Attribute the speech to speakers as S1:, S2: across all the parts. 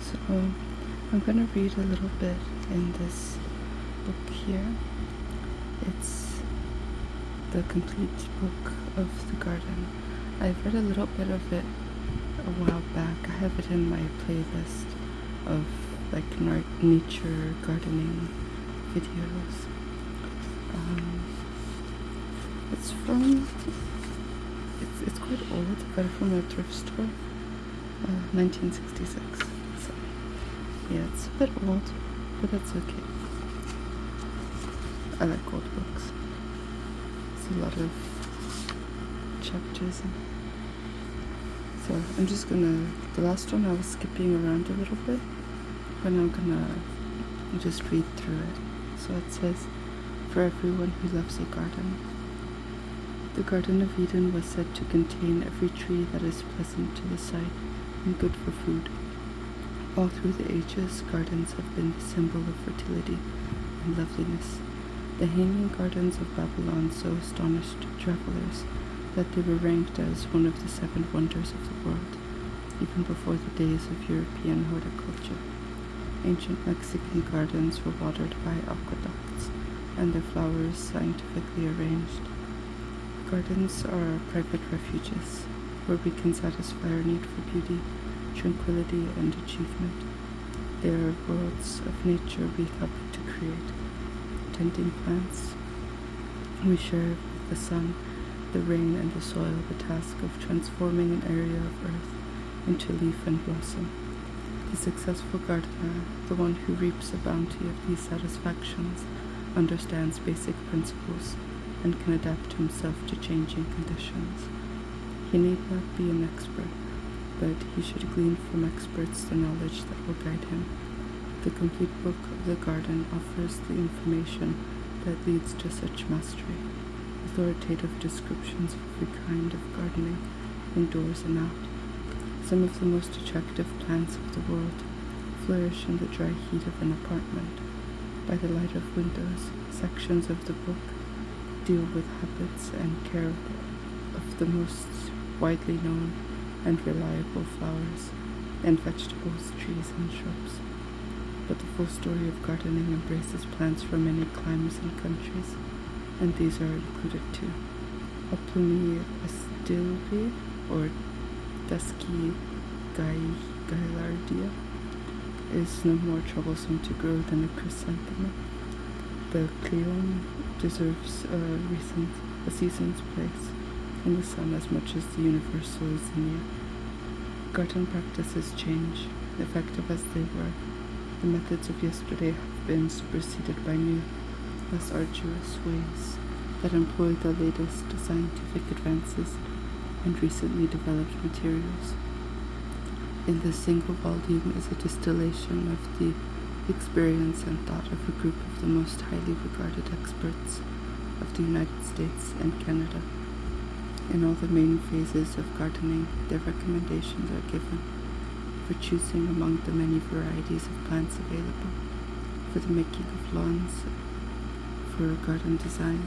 S1: So I'm going to read a little bit in this book here. It's the complete book of the garden. I've read a little bit of it a while back. I have it in my playlist of like nature gardening videos. It's quite old. I got it from a thrift store, 1966. So yeah, it's a bit old, but that's okay. I like old books. There's a lot of chapters in. So I'm just gonna, the last one I was skipping around a little bit, but I'm gonna just read through it. So it says, for everyone who loves a garden. The Garden of Eden was said to contain every tree that is pleasant to the sight and good for food. All through the ages, gardens have been the symbol of fertility and loveliness. The hanging gardens of Babylon so astonished travelers that they were ranked as one of the 7 wonders of the world, even before the days of European horticulture. Ancient Mexican gardens were watered by aqueducts, and their flowers scientifically arranged. Gardens are private refuges, where we can satisfy our need for beauty, tranquility, and achievement. They are worlds of nature we help to create. Tending plants, we share with the sun, the rain, and the soil the task of transforming an area of earth into leaf and blossom. The successful gardener, the one who reaps a bounty of these satisfactions, understands basic principles and can adapt himself to changing conditions. He need not be an expert, but he should glean from experts the knowledge that will guide him. The complete book of the garden offers the information that leads to such mastery, authoritative descriptions of every kind of gardening, indoors and out. Some of the most attractive plants of the world flourish in the dry heat of an apartment. By the light of windows, sections of the book deal with habits and care of the most widely known and reliable flowers and vegetables, trees, and shrubs. But the full story of gardening embraces plants from many climes and countries, and these are included too. A plumy astilbe, or dusky gaillardia, is no more troublesome to grow than a chrysanthemum. The cleome deserves a season's place in the sun as much as the universal zinnia. Garden practices change, effective as they were. The methods of yesterday have been superseded by new, less arduous ways that employ the latest scientific advances and recently developed materials. In this single volume is a distillation of the experience and thought of a group of the most highly regarded experts of the United States and Canada. In all the main phases of gardening, their recommendations are given for choosing among the many varieties of plants available, for the making of lawns, for garden design,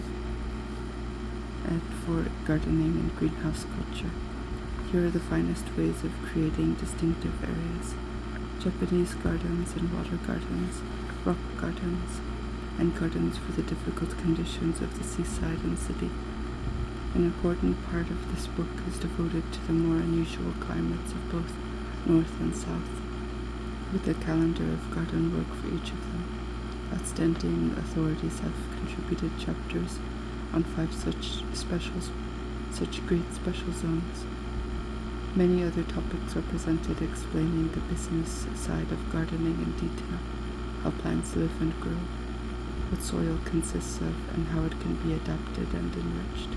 S1: and for gardening and greenhouse culture. Here are the finest ways of creating distinctive areas: Japanese gardens and water gardens, rock gardens, and gardens for the difficult conditions of the seaside and city. An important part of this book is devoted to the more unusual climates of both North and South, with a calendar of garden work for each of them. Outstanding authorities have contributed chapters on 5 such great special zones. Many other topics are presented explaining the business side of gardening in detail, how plants live and grow, what soil consists of, and how it can be adapted and enriched,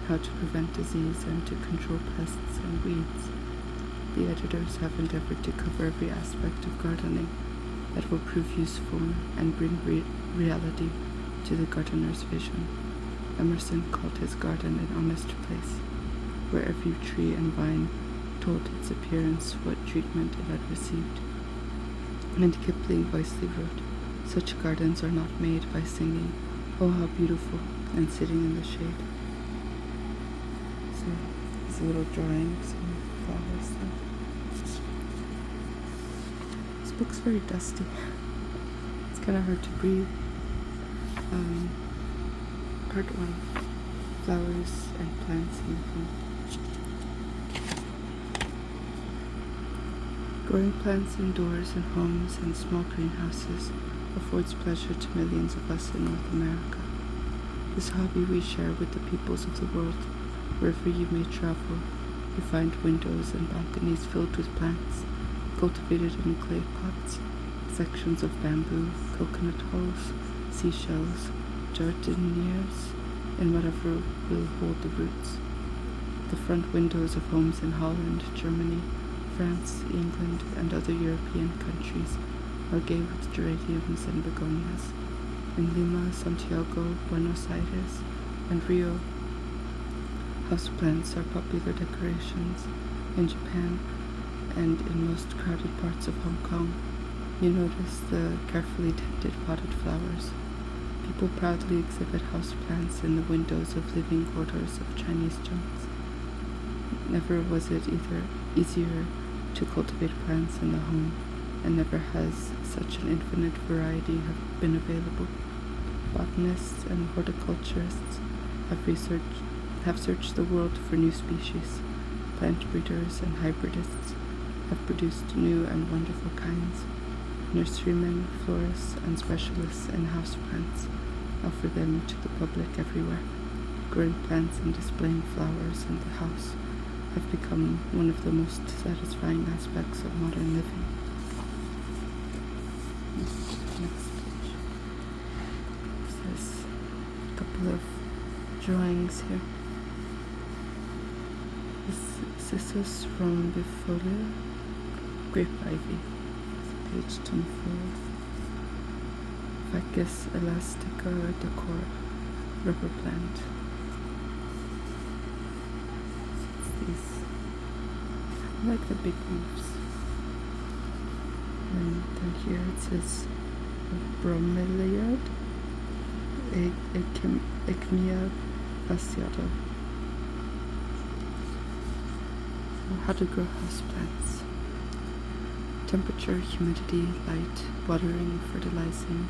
S1: how to prevent disease and to control pests and weeds. The editors have endeavored to cover every aspect of gardening that will prove useful and bring reality to the gardener's vision. Emerson called his garden an honest place, where every tree and vine told its appearance what treatment it had received. And Kipling wisely wrote, "Such gardens are not made by singing, 'Oh, how beautiful,' and sitting in the shade." So, it's a little drawing, some flowers there. book's very dusty. It's kind of hard to breathe. Part 1. Flowers and plants in the home. Growing plants indoors in homes and small greenhouses affords pleasure to millions of us in North America. This hobby we share with the peoples of the world. Wherever you may travel, you find windows and balconies filled with plants, cultivated in clay pots, sections of bamboo, coconut hulls, seashells, jardinières, and whatever will hold the roots. The front windows of homes in Holland, Germany, France, England, and other European countries are gay with geraniums and begonias. In Lima, Santiago, Buenos Aires, and Rio, houseplants are popular decorations. In Japan and in most crowded parts of Hong Kong, you notice the carefully tended potted flowers. People proudly exhibit houseplants in the windows of living quarters of Chinese junks. Never was it easier to cultivate plants in the home, and never has such an infinite variety been available. Botanists and horticulturists have searched the world for new species. Plant breeders and hybridists have produced new and wonderful kinds. Nurserymen, florists, and specialists in houseplants offer them to the public everywhere. Growing plants and displaying flowers in the house have become one of the most satisfying aspects of modern living. Next page. There's a couple of drawings here. This is from Bifolia, grape ivy, page 24. Ficus elastica decor, rubber plant. These, I like the big leaves. And then here it says bromeliad, Echmea fasciata. How to grow houseplants. Temperature, humidity, light, watering, fertilizing.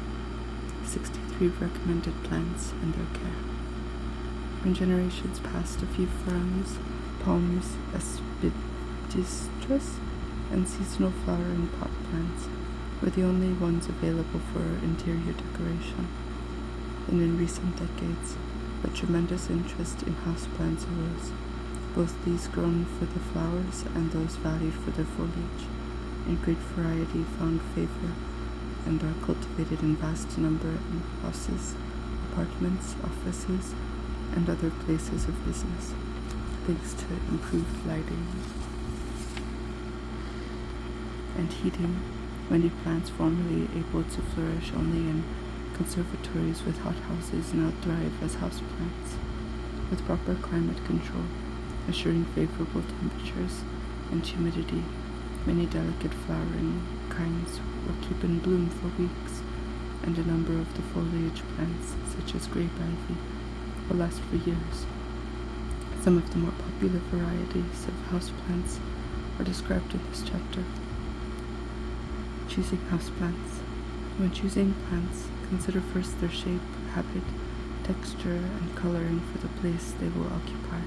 S1: 63 recommended plants and their care. When generations passed, a few ferns, palms, aspidistras, and seasonal flowering pot plants were the only ones available for interior decoration. And in recent decades, a tremendous interest in houseplants arose, both these grown for the flowers and those valued for their foliage. In great variety found favor and are cultivated in vast number in houses, apartments, offices, and other places of business, thanks to improved lighting and heating. Many plants formerly able to flourish only in conservatories with hothouses now thrive as houseplants, with proper climate control, assuring favorable temperatures and humidity. Many delicate flowering kinds will keep in bloom for weeks, and a number of the foliage plants, such as grape ivy, will last for years. Some of the more popular varieties of houseplants are described in this chapter. Choosing houseplants. When choosing plants, consider first their shape, habit, texture, and coloring for the place they will occupy,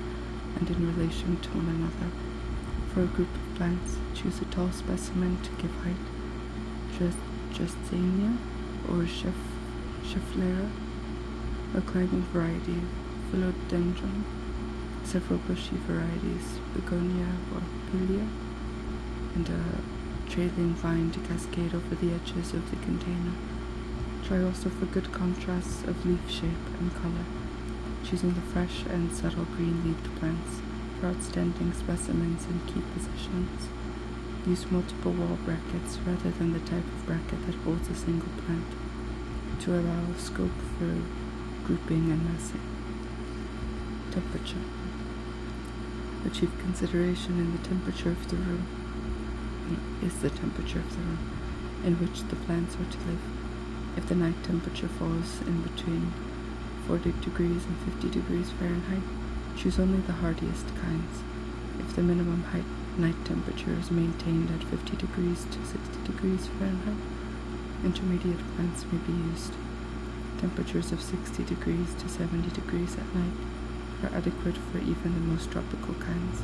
S1: and in relation to one another. For a group of plants, choose a tall specimen to give height, Justania or Schefflera, a climbing variety, Philodendron, several bushy varieties, Begonia or Pilia, and a trailing vine to cascade over the edges of the container. Try also for good contrasts of leaf shape and color, choosing the fresh and subtle green-leaved plants for outstanding specimens in key positions. Use multiple wall brackets rather than the type of bracket that holds a single plant to allow scope for grouping and massing. Temperature. The chief consideration in the temperature of the room is the temperature of the room in which the plants are to live. If the night temperature falls in between 40 degrees and 50 degrees Fahrenheit, choose only the hardiest kinds. If the minimum height night temperature is maintained at 50 degrees to 60 degrees Fahrenheit. Intermediate plants may be used. Temperatures of 60 degrees to 70 degrees at night are adequate for even the most tropical kinds.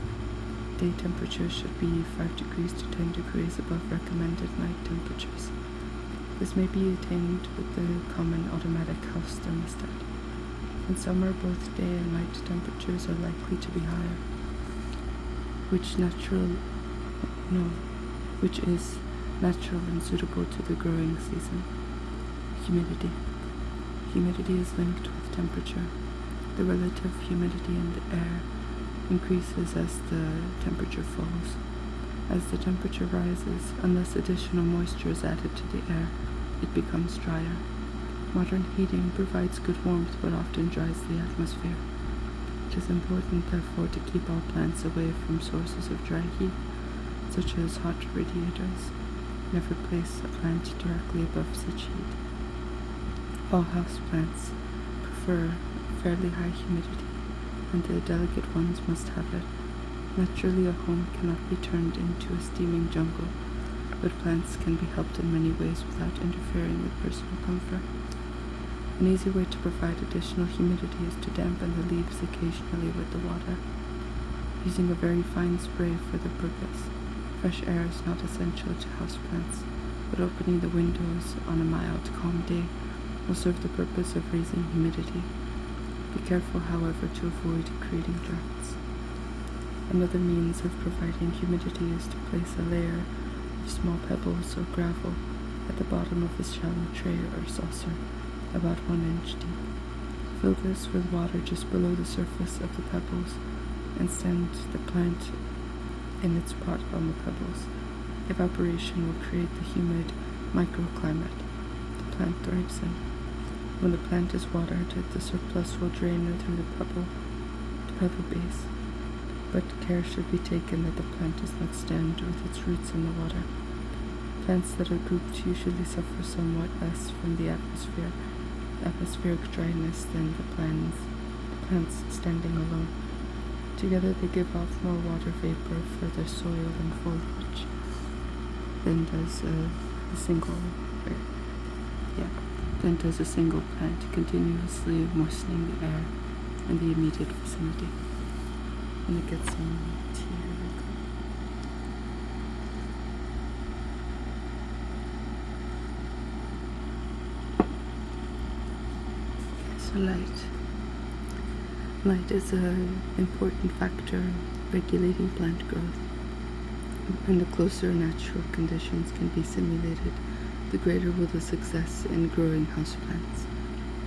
S1: Day temperatures should be 5 degrees to 10 degrees above recommended night temperatures. This may be attained with the common automatic house thermostat. In summer, both day and night temperatures are likely to be higher, which is natural and suitable to the growing season. Humidity. Humidity is linked with temperature. The relative humidity in the air increases as the temperature falls. As the temperature rises, unless additional moisture is added to the air, it becomes drier. Modern heating provides good warmth but often dries the atmosphere. It is important, therefore, to keep all plants away from sources of dry heat, such as hot radiators. Never place a plant directly above such heat. All houseplants prefer fairly high humidity, and the delicate ones must have it. Naturally, a home cannot be turned into a steaming jungle, but plants can be helped in many ways without interfering with personal comfort. An easy way to provide additional humidity is to dampen the leaves occasionally with the water, using a very fine spray for the purpose. Fresh air is not essential to houseplants, but opening the windows on a mild, calm day will serve the purpose of raising humidity. Be careful, however, to avoid creating drafts. Another means of providing humidity is to place a layer of small pebbles or gravel at the bottom of a shallow tray or saucer, about 1 inch deep. Fill this with water just below the surface of the pebbles and stand the plant in its pot on the pebbles. Evaporation will create the humid microclimate the plant thrives in. When the plant is watered, the surplus will drain through the pebble base, but care should be taken that the plant does not stand with its roots in the water. Plants that are grouped usually suffer somewhat less from the atmospheric dryness than the plants standing alone. Together they give off more water vapor for their soil and foliage than does a single plant, continuously moistening the air in the immediate vicinity. I'm gonna get some tea. Here we go. Okay, so light is an important factor regulating plant growth, and the closer natural conditions can be simulated, the greater will the success in growing houseplants.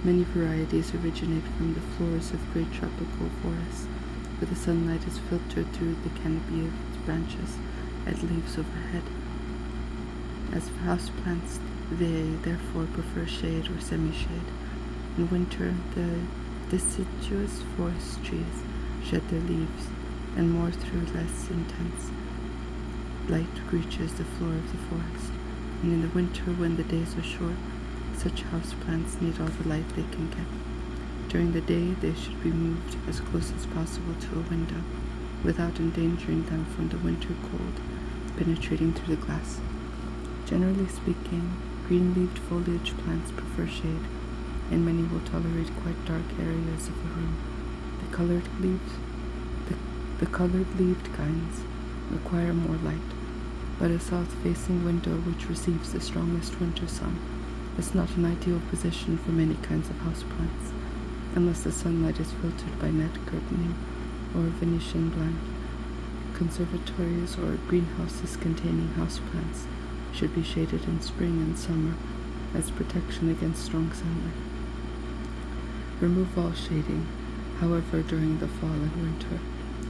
S1: Many varieties originate from the floors of great tropical forests, where the sunlight is filtered through the canopy of its branches and leaves overhead. As for houseplants, they therefore prefer shade or semi-shade. In winter, the deciduous forest trees shed their leaves, and more through less intense light reaches the floor of the forest. And in the winter, when the days are short, such houseplants need all the light they can get. During the day, they should be moved as close as possible to a window, without endangering them from the winter cold penetrating through the glass. Generally speaking, green-leaved foliage plants prefer shade, and many will tolerate quite dark areas of a room. The colored-leaved kinds require more light, but a south-facing window which receives the strongest winter sun is not an ideal position for many kinds of houseplants, unless the sunlight is filtered by net curtaining or Venetian blind. Conservatories or greenhouses containing houseplants should be shaded in spring and summer as protection against strong sunlight. Remove all shading, however, during the fall and winter,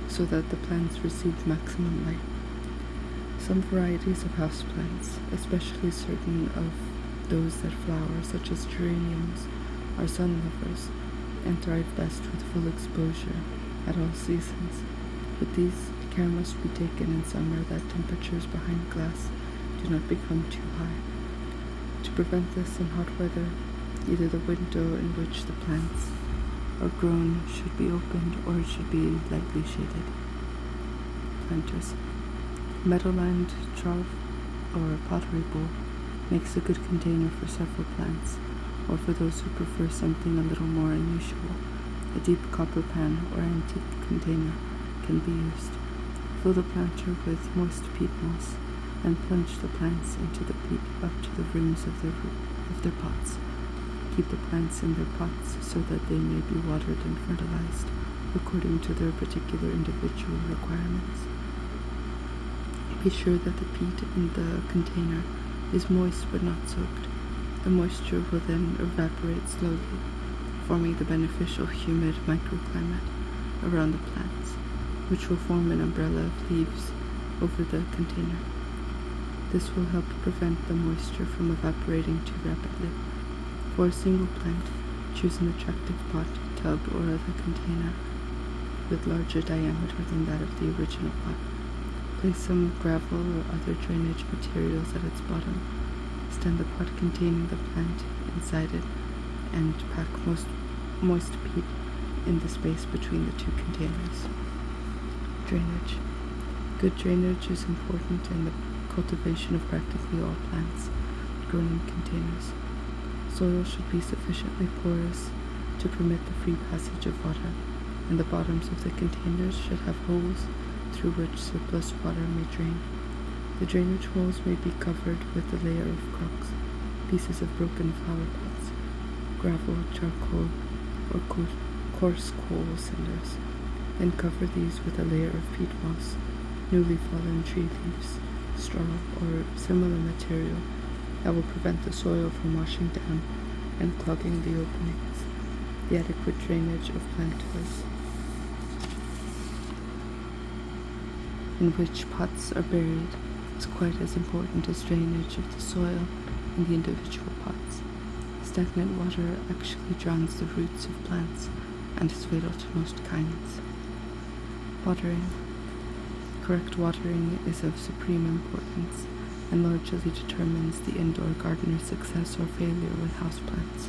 S1: so that the plants receive maximum light. Some varieties of houseplants, especially certain of those that flower, such as geraniums, are sun lovers and thrive best with full exposure at all seasons. But these care must be taken in summer that temperatures behind glass do not become too high. To prevent this in hot weather, either the window in which the plants are grown should be opened or it should be lightly shaded. Planters. Meadowland trough or pottery bowl makes a good container for several plants, or for those who prefer something a little more unusual, a deep copper pan or antique container can be used. Fill the planter with moist peat moss and plunge the plants into the peat up to the rims of their pots. Keep the plants in their pots so that they may be watered and fertilized according to their particular individual requirements. Be sure that the peat in the container is moist but not soaked. The moisture will then evaporate slowly, forming the beneficial humid microclimate around the plants, which will form an umbrella of leaves over the container. This will help prevent the moisture from evaporating too rapidly. For a single plant, choose an attractive pot, tub, or other container with larger diameter than that of the original pot. Place some gravel or other drainage materials at its bottom. Stand the pot containing the plant inside it and pack moist peat in the space between the two containers. Drainage. Good drainage is important in the cultivation of practically all plants grown in containers. Soil should be sufficiently porous to permit the free passage of water, and the bottoms of the containers should have holes through which surplus water may drain. The drainage holes may be covered with a layer of crocks, pieces of broken flower pots, gravel, charcoal, or coarse coal cinders. Then cover these with a layer of peat moss, newly fallen tree leaves, straw, or similar material that will prevent the soil from washing down and clogging the openings. The adequate drainage of planters in which pots are buried is quite as important as drainage of the soil in the individual pots. Stagnant water actually drowns the roots of plants and is fatal to most kinds. Watering. Correct watering is of supreme importance and largely determines the indoor gardener's success or failure with houseplants.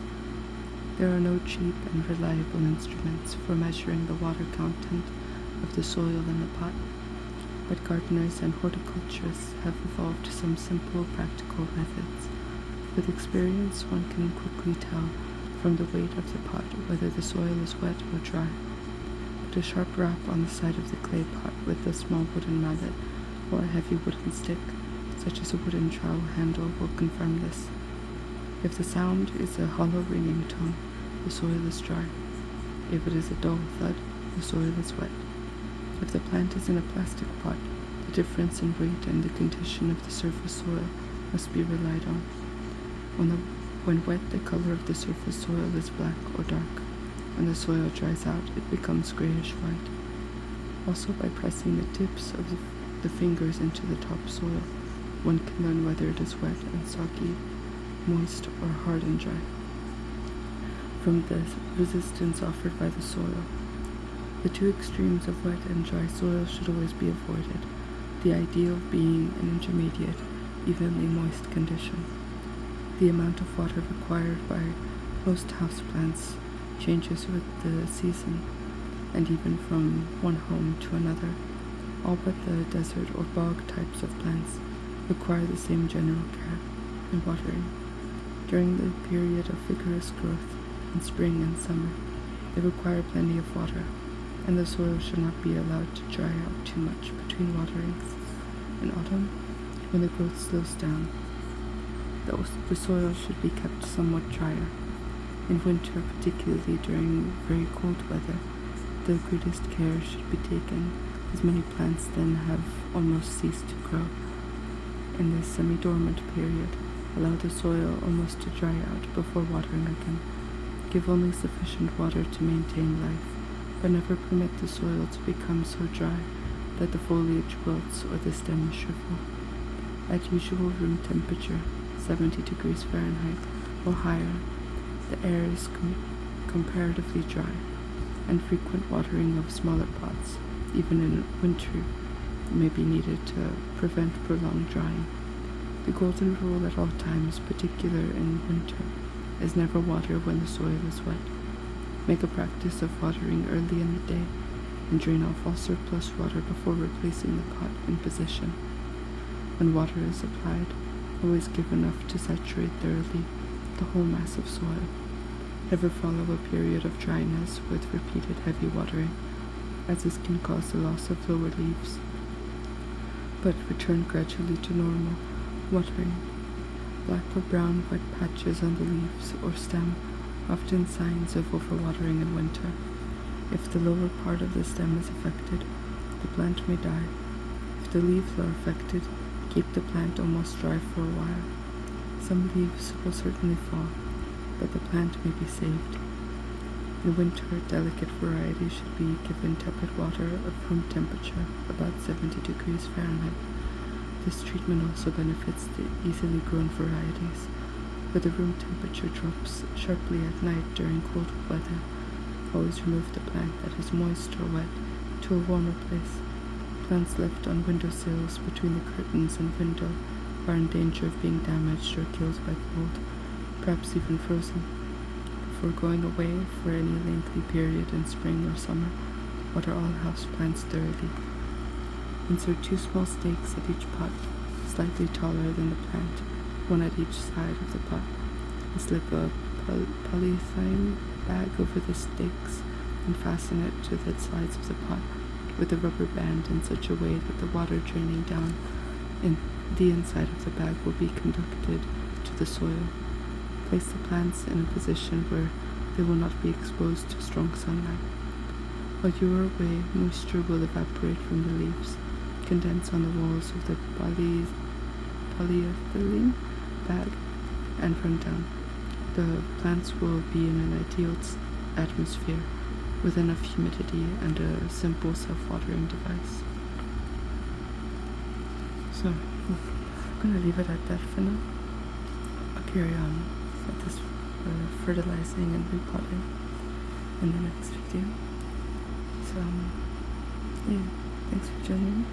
S1: There are no cheap and reliable instruments for measuring the water content of the soil in the pot, but gardeners and horticulturists have evolved some simple, practical methods. With experience, one can quickly tell from the weight of the pot whether the soil is wet or dry. Put a sharp rap on the side of the clay pot with a small wooden mallet or a heavy wooden stick, such as a wooden trowel handle, will confirm this. If the sound is a hollow ringing tone, the soil is dry. If it is a dull thud, the soil is wet. If the plant is in a plastic pot, the difference in weight and the condition of the surface soil must be relied on. When wet, the color of the surface soil is black or dark. When the soil dries out, it becomes grayish-white. Also, by pressing the tips of the fingers into the top soil, one can learn whether it is wet and soggy, moist, or hard and dry from the resistance offered by the soil. The two extremes of wet and dry soil should always be avoided, the ideal being an intermediate, evenly moist condition. The amount of water required by most houseplants changes with the season, and even from one home to another. All but the desert or bog types of plants require the same general care and watering. During the period of vigorous growth in spring and summer, they require plenty of water, and the soil should not be allowed to dry out too much between waterings. In autumn, when the growth slows down, the soil should be kept somewhat drier. In winter, particularly during very cold weather, the greatest care should be taken, as many plants then have almost ceased to grow. In this semi-dormant period, allow the soil almost to dry out before watering again. Give only sufficient water to maintain life, but never permit the soil to become so dry that the foliage wilts or the stems shrivel. At usual room temperature, 70 degrees Fahrenheit or higher, the air is comparatively dry, and frequent watering of smaller pots, even in winter, may be needed to prevent prolonged drying. The golden rule at all times, particularly in winter, is never water when the soil is wet. Make a practice of watering early in the day, and drain off all surplus water before replacing the pot in position. When water is applied, always give enough to saturate thoroughly the whole mass of soil. Never follow a period of dryness with repeated heavy watering, as this can cause the loss of lower leaves, but return gradually to normal watering. Black or brown white patches on the leaves or stem, often signs of overwatering in winter. If the lower part of the stem is affected, the plant may die. If the leaves are affected, keep the plant almost dry for a while. Some leaves will certainly fall, but the plant may be saved. In winter, delicate varieties should be given tepid water of room temperature, about 70 degrees Fahrenheit. This treatment also benefits the easily grown varieties, where the room temperature drops sharply at night during cold weather. Always remove the plant that is moist or wet to a warmer place. Plants left on windowsills between the curtains and window are in danger of being damaged or killed by cold, perhaps even frozen. Before going away for any lengthy period in spring or summer, water all houseplants thoroughly. Insert 2 small stakes at each pot, slightly taller than the plant, one at each side of the pot. Slip a polythene bag over the stakes and fasten it to the sides of the pot with a rubber band in such a way that the water draining down in the inside of the bag will be conducted to the soil. Place the plants in a position where they will not be exposed to strong sunlight. While you are away, moisture will evaporate from the leaves, condense on the walls of the polyethylene bag, and run down. The plants will be in an ideal atmosphere with enough humidity and a simple self-watering device. So, I'm going to leave it at that for now. I'll carry on with this fertilizing and repotting in the next video. So, yeah, thanks for joining me.